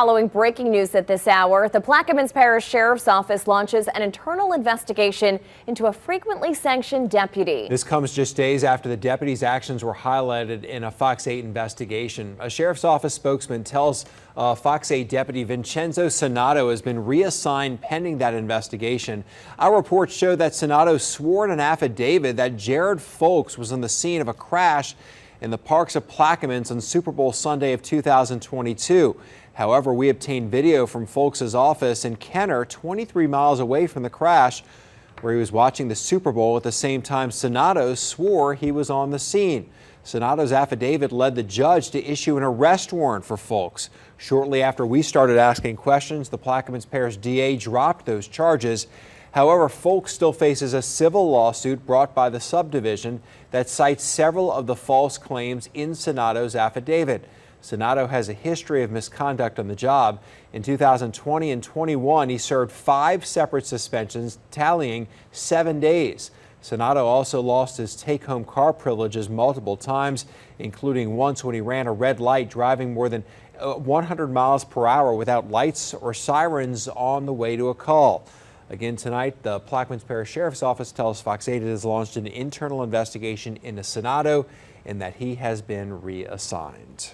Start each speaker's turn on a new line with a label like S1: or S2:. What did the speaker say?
S1: Following breaking news at this hour, the Plaquemines Parish Sheriff's Office launches an internal investigation into a frequently sanctioned deputy.
S2: This comes just days after the deputy's actions were highlighted in a Fox 8 investigation. A Sheriff's Office spokesman tells Fox 8 deputy Vincenzo Sainato has been reassigned pending that investigation. Our reports show that Sainato swore in an affidavit that Jared Folks was on the scene of a crash in the parks of Plaquemines on Super Bowl Sunday of 2022. However, we obtained video from Folks' office in Kenner, 23 miles away from the crash, where he was watching the Super Bowl at the same time Sainato swore he was on the scene. Sainato's affidavit led the judge to issue an arrest warrant for Folks. Shortly after we started asking questions, the Plaquemines Parish DA dropped those charges. However, Folks still faces a civil lawsuit brought by the subdivision that cites several of the false claims in Sainato's affidavit. Sainato has a history of misconduct on the job. In 2020 and 21, he served 5 separate suspensions, tallying 7 days. Sainato also lost his take-home car privileges multiple times, including once when he ran a red light driving more than 100 miles per hour without lights or sirens on the way to a call. Again tonight, the Plaquemines Parish Sheriff's Office tells Fox 8 it has launched an internal investigation into Sainato and that he has been reassigned.